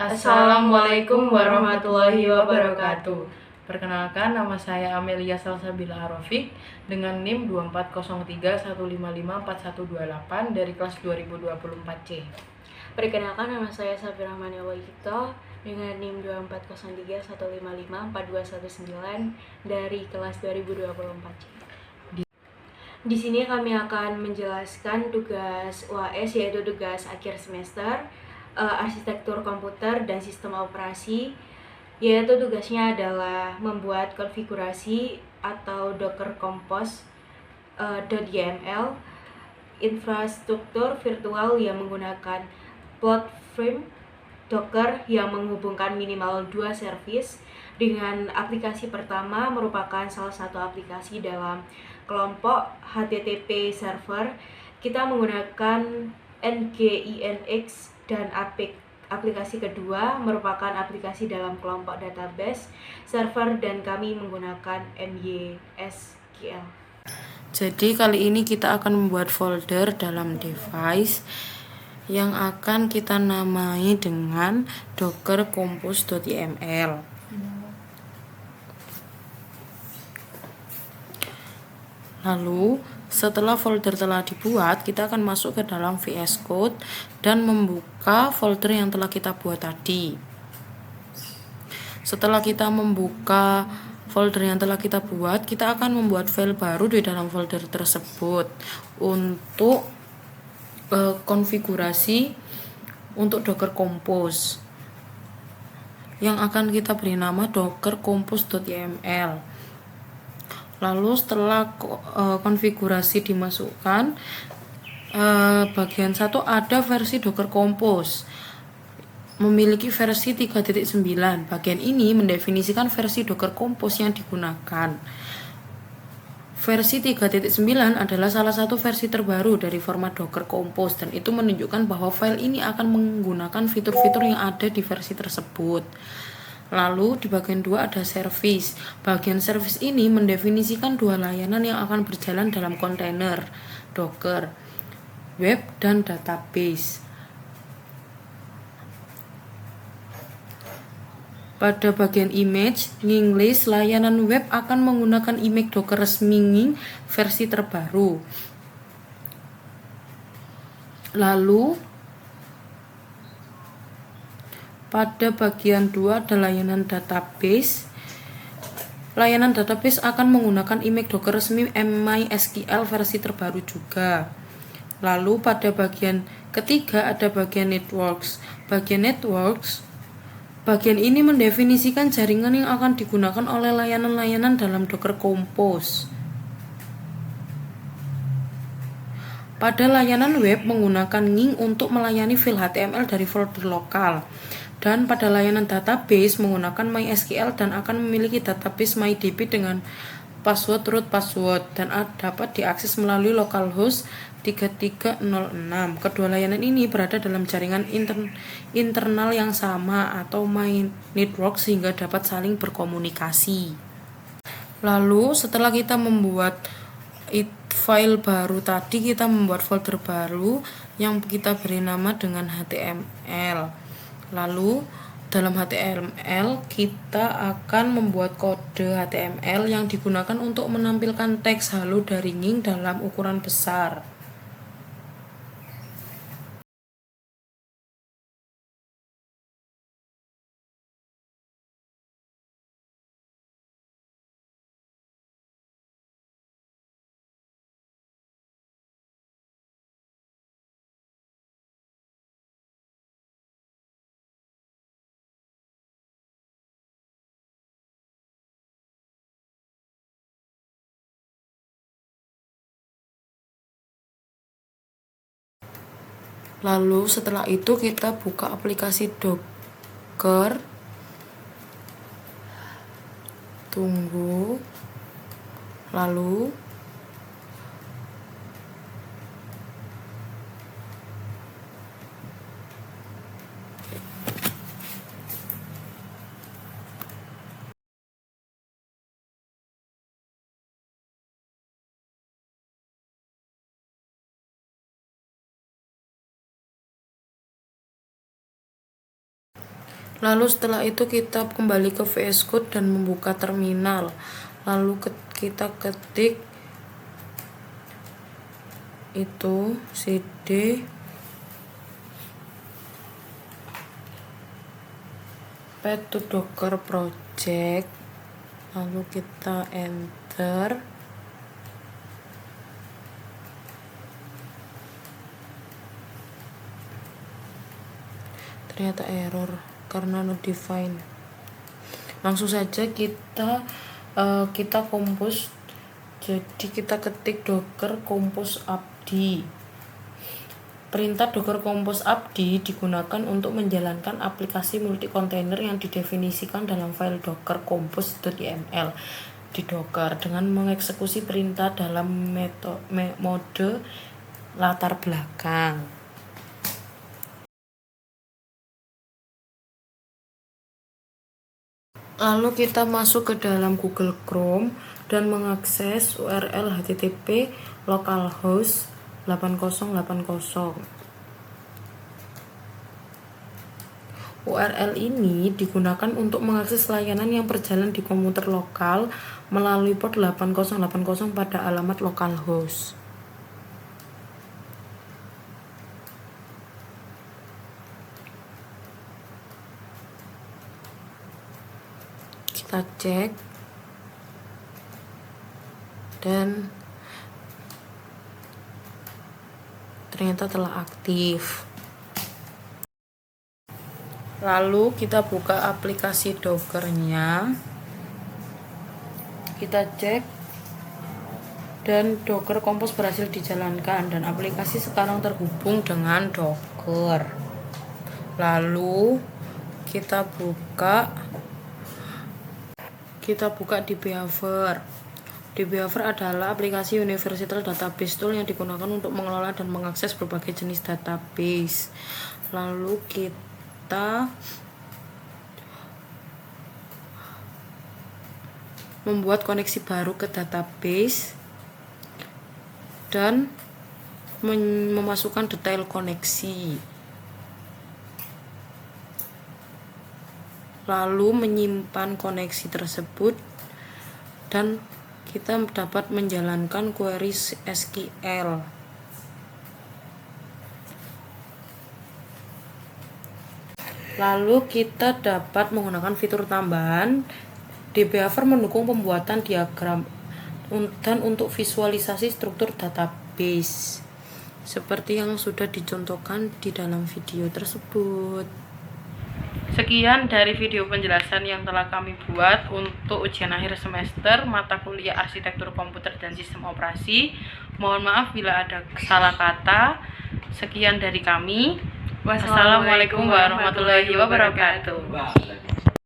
Assalamualaikum warahmatullahi wabarakatuh. Perkenalkan, nama saya Amelia Salsabila Arofik dengan NIM 2403155428 dari kelas 2024C. Perkenalkan, nama saya Safir Rahman Yawahito dengan NIM 2403155429 dari kelas 2024C. Di sini kami akan menjelaskan tugas UAS, yaitu tugas akhir semester, arsitektur komputer dan sistem operasi, yaitu tugasnya adalah membuat konfigurasi atau Docker Compose .yml, infrastruktur virtual yang menggunakan platform Docker yang menghubungkan minimal 2 service. Dengan aplikasi pertama merupakan salah satu aplikasi dalam kelompok HTTP server. Kita menggunakan Nginx, dan aplikasi kedua merupakan aplikasi dalam kelompok database server dan kami menggunakan MySQL. Jadi kali ini kita akan membuat folder dalam device yang akan kita namai dengan docker compose.yml. Lalu setelah folder telah dibuat, kita akan masuk ke dalam VS Code dan membuka folder yang telah kita buat tadi. Setelah kita membuka folder yang telah kita buat, kita akan membuat file baru di dalam folder tersebut untuk konfigurasi untuk Docker Compose yang akan kita beri nama docker compose.yml. Lalu setelah konfigurasi dimasukkan, bagian 1 ada versi Docker Compose memiliki versi 3.9. Bagian ini mendefinisikan versi Docker Compose yang digunakan. Versi 3.9 adalah salah satu versi terbaru dari format Docker Compose, dan itu menunjukkan bahwa file ini akan menggunakan fitur-fitur yang ada di versi tersebut. Lalu di bagian 2 ada service. Bagian service ini mendefinisikan 2 layanan yang akan berjalan dalam kontainer Docker, web dan database. Pada bagian image, nginglist, layanan web akan menggunakan image Docker resmi versi terbaru. Lalu pada bagian 2 ada layanan database. Layanan database akan menggunakan image Docker resmi MySQL versi terbaru juga. Lalu pada bagian ketiga ada bagian networks. Bagian ini mendefinisikan jaringan yang akan digunakan oleh layanan-layanan dalam Docker Compose. Pada layanan web menggunakan Nging untuk melayani file HTML dari folder lokal. Dan pada layanan database menggunakan MySQL dan akan memiliki database MyDB dengan password root password dan dapat diakses melalui localhost 3306. Kedua layanan ini berada dalam jaringan internal yang sama atau network sehingga dapat saling berkomunikasi. Lalu setelah kita membuat file baru tadi, kita membuat folder baru yang kita beri nama dengan HTML. Lalu dalam HTML kita akan membuat kode HTML yang digunakan untuk menampilkan teks halo dari Nging dalam ukuran besar. Lalu setelah itu kita buka aplikasi Docker. Tunggu. Lalu Lalu setelah itu kita kembali ke VS Code dan membuka terminal. Lalu kita ketik itu cd path to docker project, lalu kita enter. Ternyata error karena not defined. Langsung saja kita compose. Jadi kita ketik docker compose abdi. Perintah docker compose abdi digunakan untuk menjalankan aplikasi multi kontainer yang didefinisikan dalam file docker compose.yml di Docker dengan mengeksekusi perintah dalam mode latar belakang. Lalu kita masuk ke dalam Google Chrome dan mengakses URL http localhost 8080. URL ini digunakan untuk mengakses layanan yang berjalan di komputer lokal melalui port 8080 pada alamat localhost. Kita cek dan ternyata telah aktif. Lalu kita buka aplikasi Docker-nya, kita cek dan Docker Compose berhasil dijalankan dan aplikasi sekarang terhubung dengan Docker. Lalu kita buka di Beaver. Di Beaver adalah aplikasi Universal Database Tool yang digunakan untuk mengelola dan mengakses berbagai jenis database. Lalu kita membuat koneksi baru ke database dan memasukkan detail koneksi. Lalu menyimpan koneksi tersebut dan kita dapat menjalankan query SQL. Lalu kita dapat menggunakan fitur tambahan. Beaver mendukung pembuatan diagram dan untuk visualisasi struktur database seperti yang sudah dicontohkan di dalam video tersebut. Sekian dari video penjelasan yang telah kami buat untuk ujian akhir semester mata kuliah Arsitektur Komputer dan Sistem Operasi. Mohon maaf bila ada salah kata. Sekian dari kami. Wassalamualaikum warahmatullahi wabarakatuh.